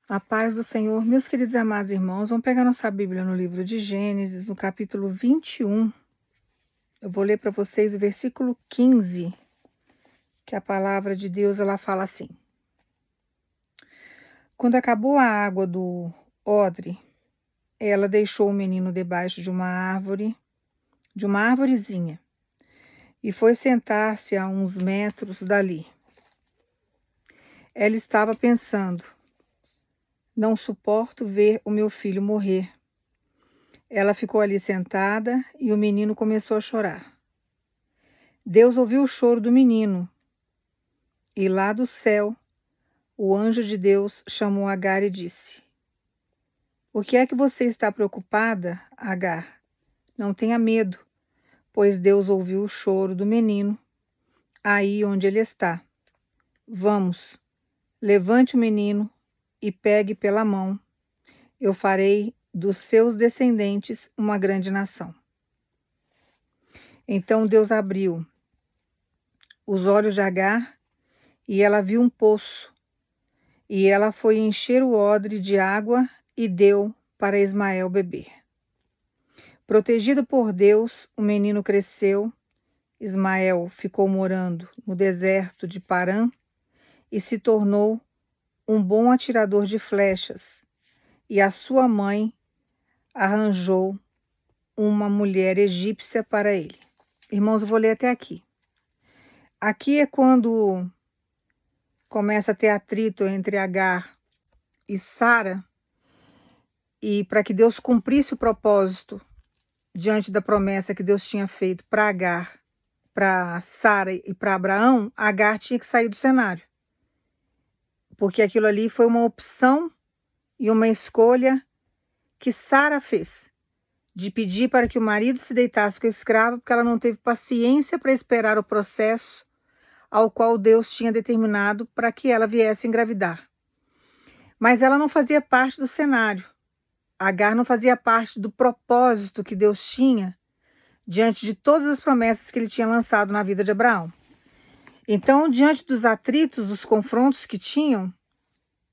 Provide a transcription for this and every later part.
A paz do Senhor, meus queridos e amados irmãos, vamos pegar nossa Bíblia no livro de Gênesis, no capítulo 21. Eu vou ler para vocês o versículo 15, que a palavra de Deus ela fala assim: Quando acabou a água do odre, ela deixou o menino debaixo de uma árvorezinha, e foi sentar-se a uns metros dali. Ela estava pensando: não suporto ver o meu filho morrer. Ela ficou ali sentada e o menino começou a chorar. Deus ouviu o choro do menino e lá do céu o anjo de Deus chamou Agar e disse: Por que é que você está preocupada, Agar? Não tenha medo, pois Deus ouviu o choro do menino aí onde ele está. Vamos, levante o menino e pegue pela mão. Eu farei dos seus descendentes uma grande nação. Então Deus abriu os olhos de Agar e ela viu um poço. E ela foi encher o odre de água e deu para Ismael beber. Protegido por Deus, o menino cresceu. Ismael ficou morando no deserto de Parã e se tornou um bom atirador de flechas. E a sua mãe arranjou uma mulher egípcia para ele. Irmãos, eu vou ler até aqui. Aqui é quando começa a ter atrito entre Agar e Sara, e para que Deus cumprisse o propósito diante da promessa que Deus tinha feito para Agar, para Sara e para Abraão, Agar tinha que sair do cenário. Porque aquilo ali foi uma opção e uma escolha que Sara fez, de pedir para que o marido se deitasse com a escrava, porque ela não teve paciência para esperar o processo ao qual Deus tinha determinado para que ela viesse engravidar. Mas ela não fazia parte do cenário. Agar não fazia parte do propósito que Deus tinha diante de todas as promessas que ele tinha lançado na vida de Abraão. Então, diante dos atritos, dos confrontos que tinham,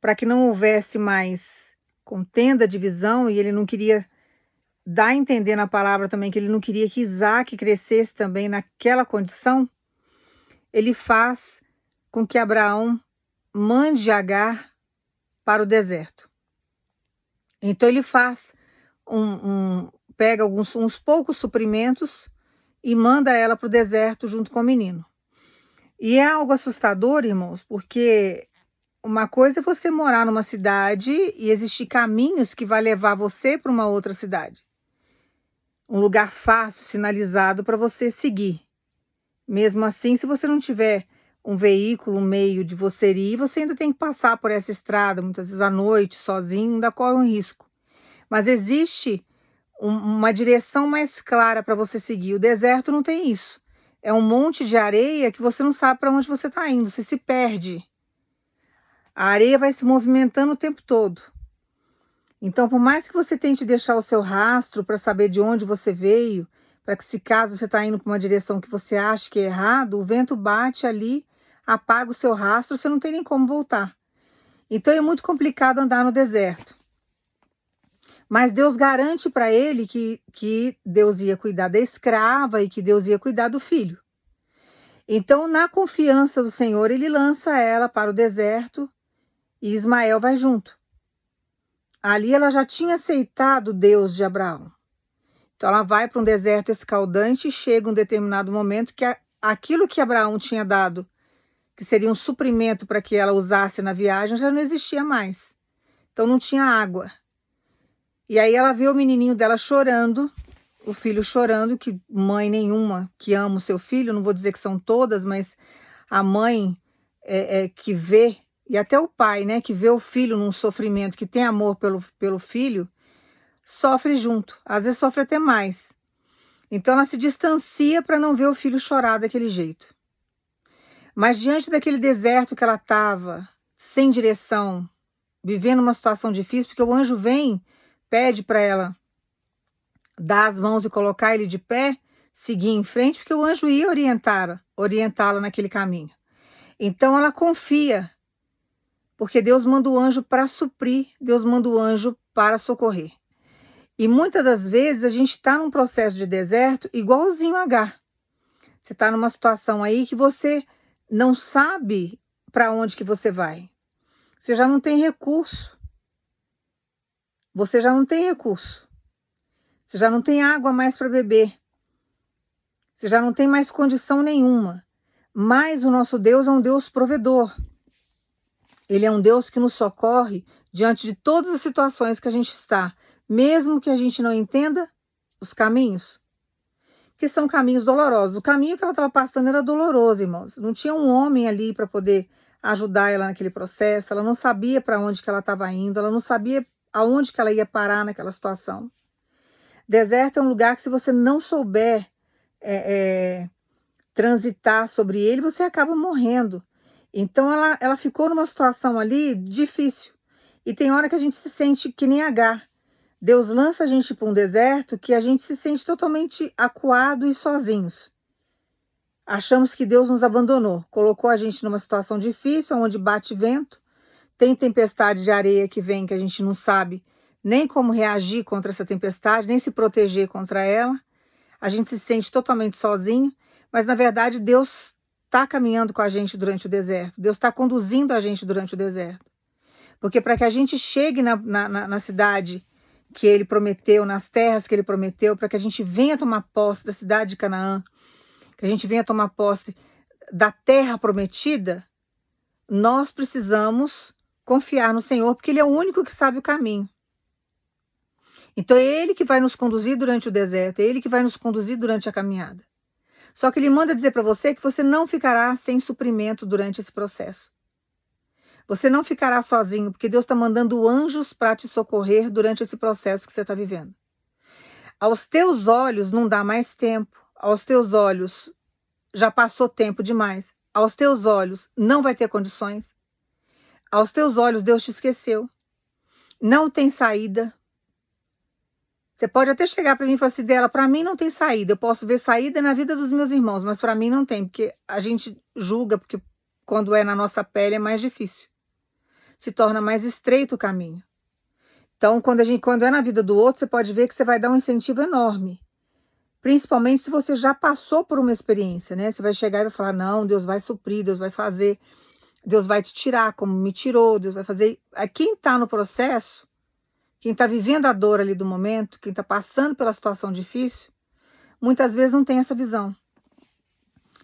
para que não houvesse mais contenda, divisão, e ele não queria dar a entender na palavra também que ele não queria que Isaac crescesse também naquela condição, ele faz com que Abraão mande Agar para o deserto. Então ele faz pega uns poucos suprimentos e manda ela para o deserto junto com o menino. E é algo assustador, irmãos, porque uma coisa é você morar numa cidade e existir caminhos que vai levar você para uma outra cidade. Um lugar fácil, sinalizado para você seguir. Mesmo assim, se você não tiver um veículo, um meio de você ir, você ainda tem que passar por essa estrada, muitas vezes à noite, sozinho, ainda corre um risco. Mas existe uma direção mais clara para você seguir. O deserto não tem isso. É um monte de areia que você não sabe para onde você está indo, você se perde. A areia vai se movimentando o tempo todo. Então, por mais que você tente deixar o seu rastro para saber de onde você veio, para que se caso você está indo para uma direção que você acha que é errado, o vento bate ali, apaga o seu rastro, você não tem nem como voltar. Então é muito complicado andar no deserto. Mas Deus garante para ele que Deus ia cuidar da escrava e que Deus ia cuidar do filho. Então, na confiança do Senhor, ele lança ela para o deserto e Ismael vai junto. Ali ela já tinha aceitado Deus de Abraão. Então ela vai para um deserto escaldante e chega um determinado momento que aquilo que Abraão tinha dado, que seria um suprimento para que ela usasse na viagem, já não existia mais. Então não tinha água. E aí ela vê o menininho dela chorando, o filho chorando, que mãe nenhuma que ama o seu filho, não vou dizer que são todas, mas a mãe que vê, e até o pai, né, que vê o filho num sofrimento, que tem amor pelo filho, sofre junto, às vezes sofre até mais. Então ela se distancia para não ver o filho chorar daquele jeito. Mas diante daquele deserto que ela estava, sem direção, vivendo uma situação difícil, porque o anjo vem, pede para ela dar as mãos e colocar ele de pé, seguir em frente, porque o anjo ia orientá-la naquele caminho. Então ela confia Porque Deus manda o anjo para suprir, Deus manda o anjo para socorrer. E muitas das vezes a gente está num processo de deserto igualzinho a Agar. Você está numa situação aí que você não sabe para onde que você vai. Você já não tem recurso. Você já não tem recurso. Você já não tem água mais para beber. Você já não tem mais condição nenhuma. Mas o nosso Deus é um Deus provedor. Ele é um Deus que nos socorre diante de todas as situações que a gente está, mesmo que a gente não entenda os caminhos, que são caminhos dolorosos. O caminho que ela estava passando era doloroso, irmãos. Não tinha um homem ali para poder ajudar ela naquele processo. Ela não sabia para onde que ela estava indo, ela não sabia aonde que ela ia parar naquela situação. Deserto é um lugar que, se você não souber transitar sobre ele, você acaba morrendo. Então ela ficou numa situação ali difícil. E tem hora que a gente se sente que nem Agar. Deus lança a gente para um deserto que a gente se sente totalmente acuado e sozinhos. Achamos que Deus nos abandonou, colocou a gente numa situação difícil, onde bate vento, tem tempestade de areia que vem que a gente não sabe nem como reagir contra essa tempestade, nem se proteger contra ela. A gente se sente totalmente sozinho, mas na verdade Deus está caminhando com a gente durante o deserto. Deus está conduzindo a gente durante o deserto. Porque para que a gente chegue na cidade que ele prometeu, nas terras que ele prometeu, para que a gente venha tomar posse da cidade de Canaã, que a gente venha tomar posse da terra prometida, nós precisamos confiar no Senhor, porque ele é o único que sabe o caminho. Então é ele que vai nos conduzir durante o deserto, é ele que vai nos conduzir durante a caminhada. Só que ele manda dizer para você que você não ficará sem suprimento durante esse processo. Você não ficará sozinho, porque Deus está mandando anjos para te socorrer durante esse processo que você está vivendo. Aos teus olhos não dá mais tempo, aos teus olhos já passou tempo demais, aos teus olhos não vai ter condições, aos teus olhos Deus te esqueceu, não tem saída. Você pode até chegar para mim e falar assim, dela, para mim não tem saída, eu posso ver saída na vida dos meus irmãos, mas para mim não tem, porque a gente julga, porque quando é na nossa pele é mais difícil. Se torna mais estreito o caminho. Então, quando é na vida do outro, você pode ver que você vai dar um incentivo enorme. Principalmente se você já passou por uma experiência, né? Você vai chegar e vai falar, não, Deus vai suprir, Deus vai fazer, Deus vai te tirar como me tirou, Deus vai fazer. Quem está no processo, quem está vivendo a dor ali do momento, quem está passando pela situação difícil, muitas vezes não tem essa visão.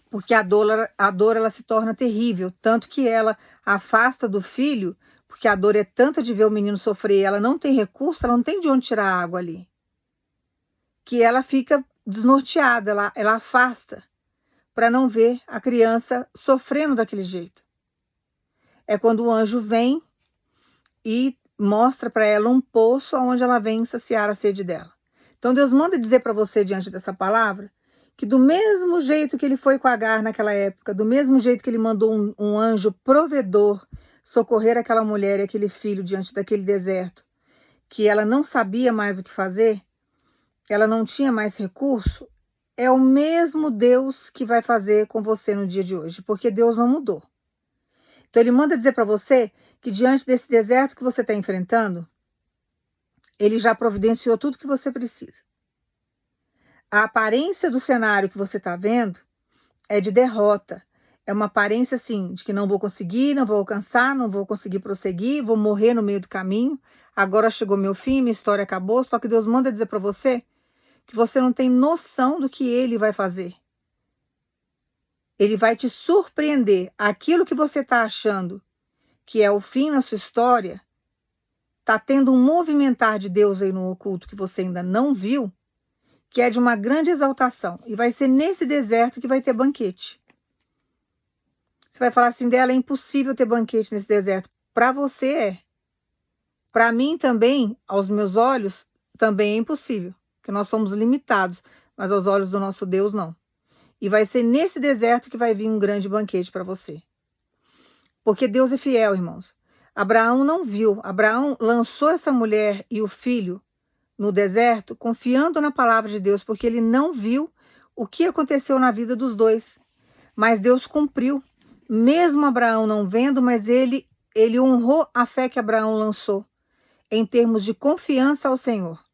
Porque a dor ela se torna terrível, tanto que ela afasta do filho, porque a dor é tanta de ver o menino sofrer, ela não tem recurso, ela não tem de onde tirar a água ali. Que ela fica desnorteada, ela afasta, para não ver a criança sofrendo daquele jeito. É quando o anjo vem e mostra para ela um poço onde ela vem saciar a sede dela. Então Deus manda dizer para você, diante dessa palavra, que do mesmo jeito que ele foi com Agar naquela época, do mesmo jeito que ele mandou um anjo provedor socorrer aquela mulher e aquele filho diante daquele deserto, que ela não sabia mais o que fazer, ela não tinha mais recurso, é o mesmo Deus que vai fazer com você no dia de hoje, porque Deus não mudou. Então ele manda dizer para você que diante desse deserto que você está enfrentando, ele já providenciou tudo que você precisa. A aparência do cenário que você está vendo é de derrota. É uma aparência assim, de que não vou conseguir, não vou alcançar, não vou conseguir prosseguir, vou morrer no meio do caminho. Agora chegou meu fim, minha história acabou. Só que Deus manda dizer para você que você não tem noção do que ele vai fazer. Ele vai te surpreender. Aquilo que você está achando que é o fim na sua história, está tendo um movimentar de Deus aí no oculto que você ainda não viu, que é de uma grande exaltação. E vai ser nesse deserto que vai ter banquete. Você vai falar assim, dela, é impossível ter banquete nesse deserto. Para você é. Para mim também, aos meus olhos, também é impossível. Porque nós somos limitados, mas aos olhos do nosso Deus não. E vai ser nesse deserto que vai vir um grande banquete para você. Porque Deus é fiel, irmãos. Abraão não viu. Abraão lançou essa mulher e o filho no deserto, confiando na palavra de Deus, porque ele não viu o que aconteceu na vida dos dois. Mas Deus cumpriu. Mesmo Abraão não vendo, mas ele ele honrou a fé que Abraão lançou em termos de confiança ao Senhor.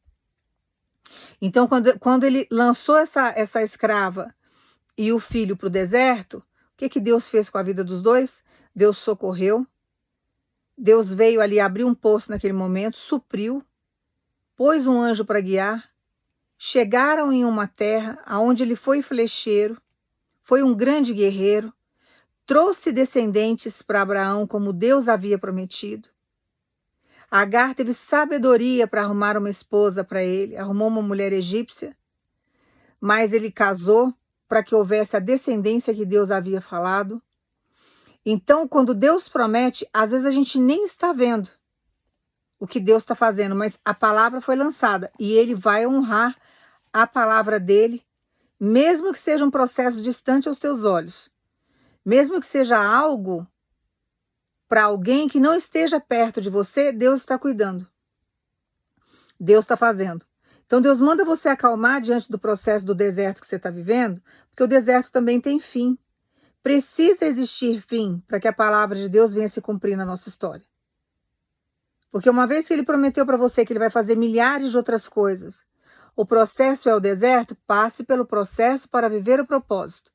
Então, quando ele lançou essa escrava e o filho para o deserto, o que Deus fez com a vida dos dois? Deus socorreu, Deus veio ali abrir um poço naquele momento, supriu, pôs um anjo para guiar, chegaram em uma terra onde ele foi flecheiro, foi um grande guerreiro, trouxe descendentes para Abraão como Deus havia prometido. Agar teve sabedoria para arrumar uma esposa para ele, arrumou uma mulher egípcia, mas ele casou para que houvesse a descendência que Deus havia falado. Então, quando Deus promete, às vezes a gente nem está vendo o que Deus está fazendo, mas a palavra foi lançada e ele vai honrar a palavra dele, mesmo que seja um processo distante aos teus olhos, mesmo que seja algo para alguém que não esteja perto de você, Deus está cuidando. Deus está fazendo. Então Deus manda você acalmar diante do processo do deserto que você está vivendo, porque o deserto também tem fim. Precisa existir fim para que a palavra de Deus venha se cumprir na nossa história. Porque uma vez que ele prometeu para você que ele vai fazer milhares de outras coisas, o processo é o deserto, passe pelo processo para viver o propósito.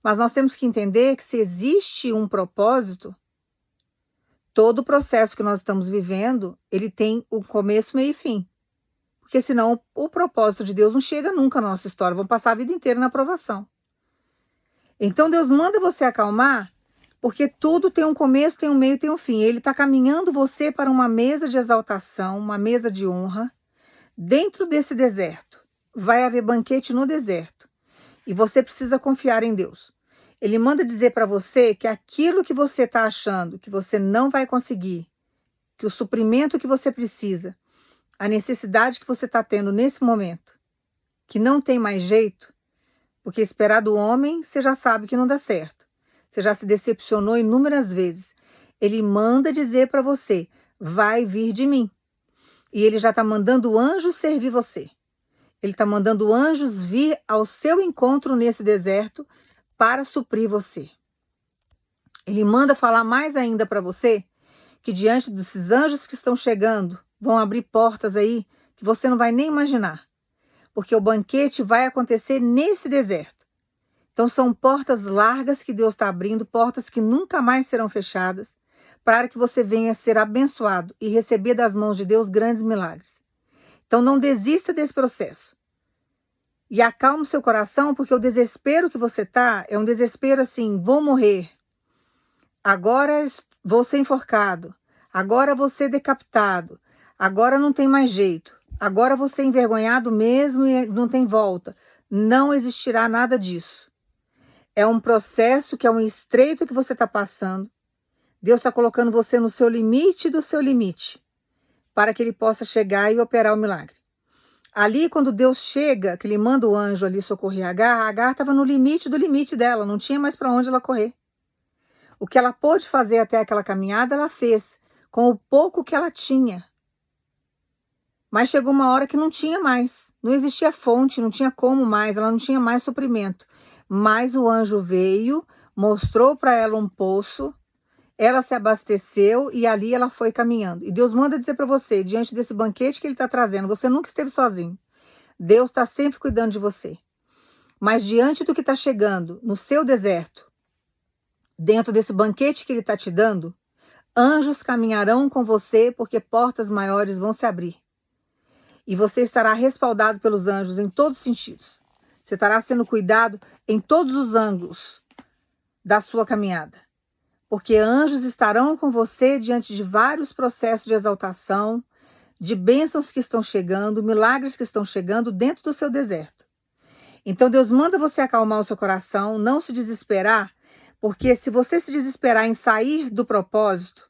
Mas nós temos que entender que se existe um propósito, todo o processo que nós estamos vivendo, ele tem o começo, meio e fim. Porque senão o propósito de Deus não chega nunca na nossa história, vamos passar a vida inteira na aprovação. Então Deus manda você acalmar, porque tudo tem um começo, tem um meio, tem um fim. Ele está caminhando você para uma mesa de exaltação, uma mesa de honra, dentro desse deserto. Vai haver banquete no deserto. E você precisa confiar em Deus. Ele manda dizer para você que aquilo que você está achando que você não vai conseguir, que o suprimento que você precisa, a necessidade que você está tendo nesse momento, que não tem mais jeito, porque esperar do homem, você já sabe que não dá certo. Você já se decepcionou inúmeras vezes. Ele manda dizer para você, vai vir de mim. E ele já está mandando anjos servir você. Ele está mandando anjos vir ao seu encontro nesse deserto para suprir você. Ele manda falar mais ainda para você que diante desses anjos que estão chegando, vão abrir portas aí que você não vai nem imaginar. Porque o banquete vai acontecer nesse deserto. Então são portas largas que Deus está abrindo, portas que nunca mais serão fechadas, para que você venha ser abençoado e receber das mãos de Deus grandes milagres. Então não desista desse processo. E acalme o seu coração, porque o desespero que você está é um desespero assim, vou morrer, agora vou ser enforcado, agora vou ser decapitado, agora não tem mais jeito. Agora vou ser envergonhado mesmo e não tem volta. Não existirá nada disso. É um processo que é um estreito que você está passando. Deus está colocando você no seu limite do seu limite, para que ele possa chegar e operar o milagre. Ali, quando Deus chega, que ele manda o anjo ali socorrer a Agar estava no limite do limite dela, não tinha mais para onde ela correr. O que ela pôde fazer até aquela caminhada, ela fez, com o pouco que ela tinha. Mas chegou uma hora que não tinha mais, não existia fonte, não tinha como mais, ela não tinha mais suprimento. Mas o anjo veio, mostrou para ela um poço, ela se abasteceu e ali ela foi caminhando. E Deus manda dizer para você, diante desse banquete que ele está trazendo, você nunca esteve sozinho. Deus está sempre cuidando de você. Mas diante do que está chegando no seu deserto, dentro desse banquete que ele está te dando, anjos caminharão com você porque portas maiores vão se abrir. E você estará respaldado pelos anjos em todos os sentidos. Você estará sendo cuidado em todos os ângulos da sua caminhada. Porque anjos estarão com você diante de vários processos de exaltação, de bênçãos que estão chegando, milagres que estão chegando dentro do seu deserto. Então Deus manda você acalmar o seu coração, não se desesperar, porque se você se desesperar em sair do propósito,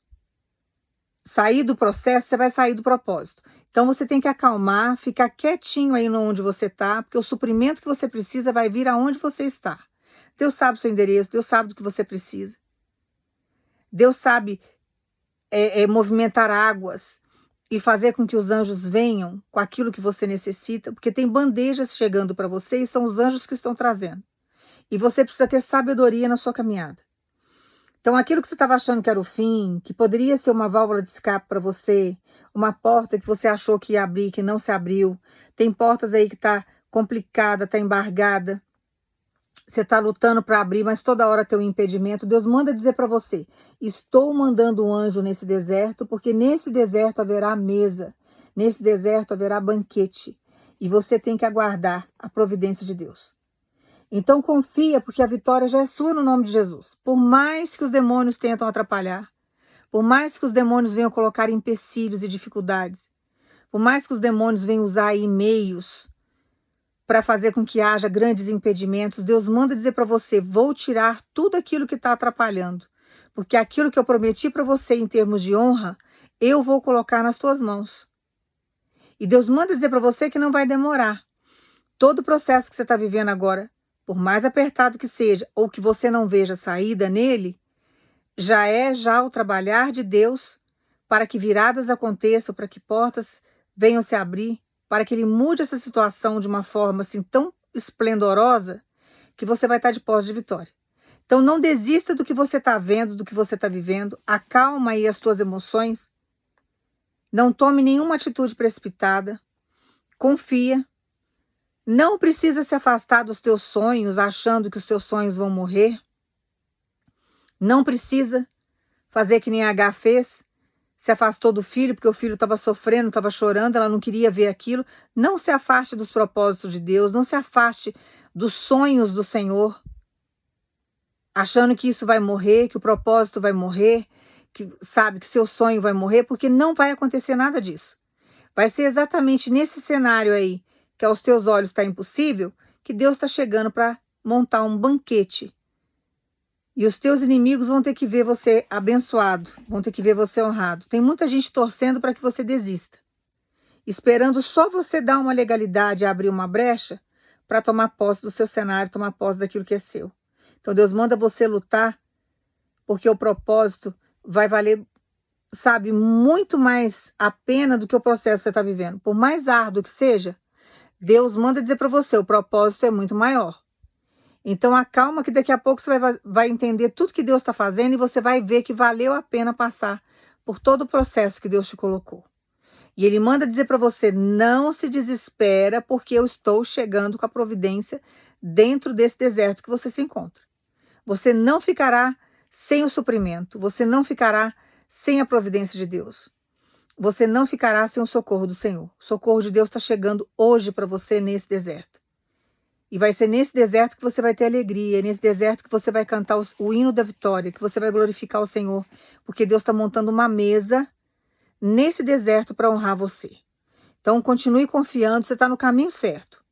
sair do processo, você vai sair do propósito. Então você tem que acalmar, ficar quietinho aí onde você está, porque o suprimento que você precisa vai vir aonde você está. Deus sabe o seu endereço, Deus sabe do que você precisa. Deus sabe movimentar águas e fazer com que os anjos venham com aquilo que você necessita, porque tem bandejas chegando para você e são os anjos que estão trazendo. E você precisa ter sabedoria na sua caminhada. Então, aquilo que você estava achando que era o fim, que poderia ser uma válvula de escape para você, uma porta que você achou que ia abrir, que não se abriu, tem portas aí que está complicada, está embargada, você está lutando para abrir, mas toda hora tem um impedimento. Deus manda dizer para você: estou mandando um anjo nesse deserto, porque nesse deserto haverá mesa, nesse deserto haverá banquete, e você tem que aguardar a providência de Deus. Então confia, porque a vitória já é sua no nome de Jesus. Por mais que os demônios tentam atrapalhar, por mais que os demônios venham colocar empecilhos e dificuldades, por mais que os demônios venham usar aí meios para fazer com que haja grandes impedimentos, Deus manda dizer para você: vou tirar tudo aquilo que está atrapalhando, porque aquilo que eu prometi para você em termos de honra, eu vou colocar nas tuas mãos. E Deus manda dizer para você que não vai demorar. Todo o processo que você está vivendo agora, por mais apertado que seja, ou que você não veja saída nele, já o trabalhar de Deus para que viradas aconteçam, para que portas venham se abrir, para que Ele mude essa situação de uma forma assim tão esplendorosa que você vai estar de posse de vitória. Então não desista do que você está vendo, do que você está vivendo, acalma aí as tuas emoções, não tome nenhuma atitude precipitada, confia. Não precisa se afastar dos teus sonhos achando que os teus sonhos vão morrer. Não precisa fazer que nem a H fez, se afastou do filho porque o filho estava sofrendo, estava chorando, ela não queria ver aquilo. Não se afaste dos propósitos de Deus, não se afaste dos sonhos do Senhor, achando que isso vai morrer, que o propósito vai morrer, que sabe que seu sonho vai morrer, porque não vai acontecer nada disso. Vai ser exatamente nesse cenário aí, que aos teus olhos está impossível, que Deus está chegando para montar um banquete. E os teus inimigos vão ter que ver você abençoado, vão ter que ver você honrado. Tem muita gente torcendo para que você desista, esperando só você dar uma legalidade e abrir uma brecha para tomar posse do seu cenário, tomar posse daquilo que é seu. Então Deus manda você lutar, porque o propósito vai valer, sabe, muito mais a pena do que o processo que você está vivendo. Por mais árduo que seja, Deus manda dizer para você: o propósito é muito maior. Então acalma, que daqui a pouco você vai entender tudo que Deus está fazendo e você vai ver que valeu a pena passar por todo o processo que Deus te colocou. E Ele manda dizer para você: não se desespera, porque eu estou chegando com a providência dentro desse deserto que você se encontra. Você não ficará sem o suprimento, você não ficará sem a providência de Deus. Você não ficará sem o socorro do Senhor. O socorro de Deus está chegando hoje para você nesse deserto. E vai ser nesse deserto que você vai ter alegria, nesse deserto que você vai cantar o hino da vitória, que você vai glorificar o Senhor, porque Deus está montando uma mesa nesse deserto para honrar você. Então continue confiando, você está no caminho certo.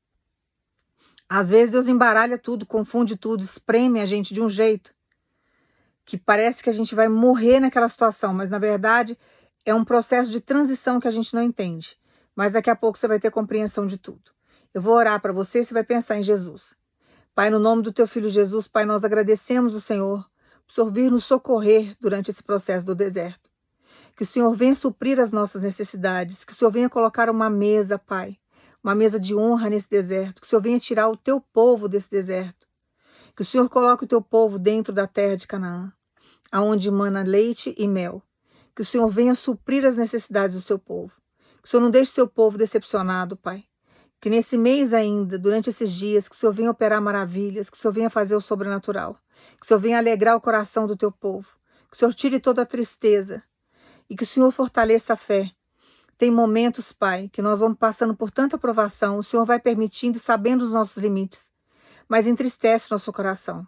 Às vezes Deus embaralha tudo, confunde tudo, espreme a gente de um jeito que parece que a gente vai morrer naquela situação, mas na verdade é um processo de transição que a gente não entende. Mas daqui a pouco você vai ter compreensão de tudo. Eu vou orar para você, você vai pensar em Jesus. Pai, no nome do teu filho Jesus, Pai, nós agradecemos o Senhor por o Senhor vir nos socorrer durante esse processo do deserto. Que o Senhor venha suprir as nossas necessidades, que o Senhor venha colocar uma mesa, Pai, uma mesa de honra nesse deserto, que o Senhor venha tirar o teu povo desse deserto, que o Senhor coloque o teu povo dentro da terra de Canaã, aonde mana leite e mel, que o Senhor venha suprir as necessidades do seu povo, que o Senhor não deixe o seu povo decepcionado, Pai, que nesse mês ainda, durante esses dias, que o Senhor venha operar maravilhas, que o Senhor venha fazer o sobrenatural, que o Senhor venha alegrar o coração do teu povo, que o Senhor tire toda a tristeza e que o Senhor fortaleça a fé. Tem momentos, Pai, que nós vamos passando por tanta provação, o Senhor vai permitindo e sabendo os nossos limites, mas entristece o nosso coração.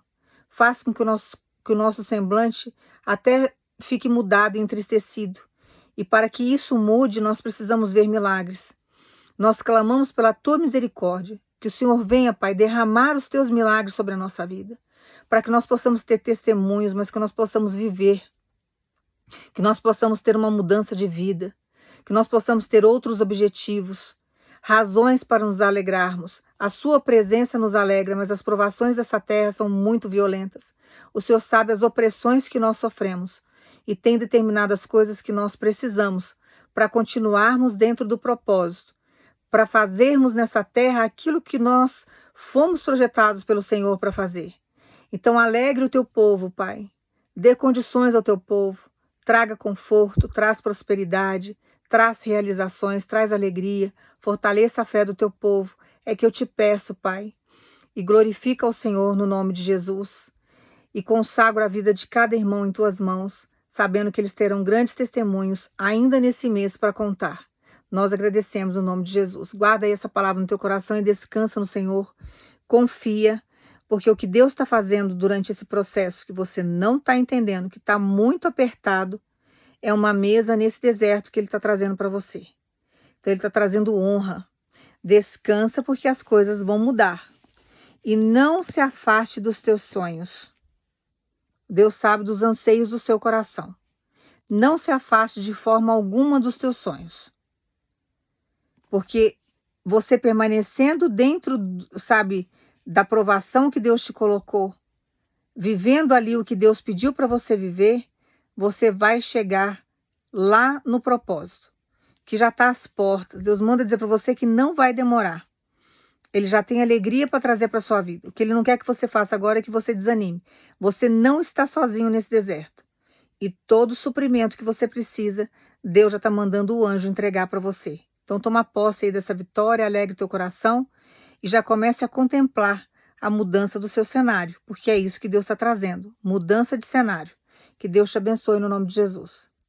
Faz com que o nosso semblante até fique mudado e entristecido. E para que isso mude, nós precisamos ver milagres. Nós clamamos pela tua misericórdia, que o Senhor venha, Pai, derramar os teus milagres sobre a nossa vida, para que nós possamos ter testemunhos, mas que nós possamos viver, que nós possamos ter uma mudança de vida, que nós possamos ter outros objetivos, razões para nos alegrarmos. A sua presença nos alegra, mas as provações dessa terra são muito violentas. O Senhor sabe as opressões que nós sofremos e tem determinadas coisas que nós precisamos para continuarmos dentro do propósito, para fazermos nessa terra aquilo que nós fomos projetados pelo Senhor para fazer. Então alegre o teu povo, Pai. Dê condições ao teu povo, traga conforto, traz prosperidade, traz realizações, traz alegria, fortaleça a fé do teu povo. É que eu te peço, Pai, e glorifica ao Senhor no nome de Jesus. E consagro a vida de cada irmão em tuas mãos, sabendo que eles terão grandes testemunhos ainda nesse mês para contar. Nós agradecemos no nome de Jesus. Guarda aí essa palavra no teu coração e descansa no Senhor. Confia, porque o que Deus está fazendo durante esse processo que você não está entendendo, que está muito apertado, é uma mesa nesse deserto que Ele está trazendo para você. Então Ele está trazendo honra. Descansa, porque as coisas vão mudar. E não se afaste dos teus sonhos. Deus sabe dos anseios do seu coração. Não se afaste de forma alguma dos teus sonhos. Porque você permanecendo dentro, sabe, da provação que Deus te colocou, vivendo ali o que Deus pediu para você viver, você vai chegar lá no propósito, que já está às portas. Deus manda dizer para você que não vai demorar. Ele já tem alegria para trazer para sua vida. O que Ele não quer que você faça agora é que você desanime. Você não está sozinho nesse deserto. E todo o suprimento que você precisa, Deus já está mandando o anjo entregar para você. Então toma posse aí dessa vitória, alegre teu coração e já comece a contemplar a mudança do seu cenário, porque é isso que Deus está trazendo, mudança de cenário. Que Deus te abençoe no nome de Jesus.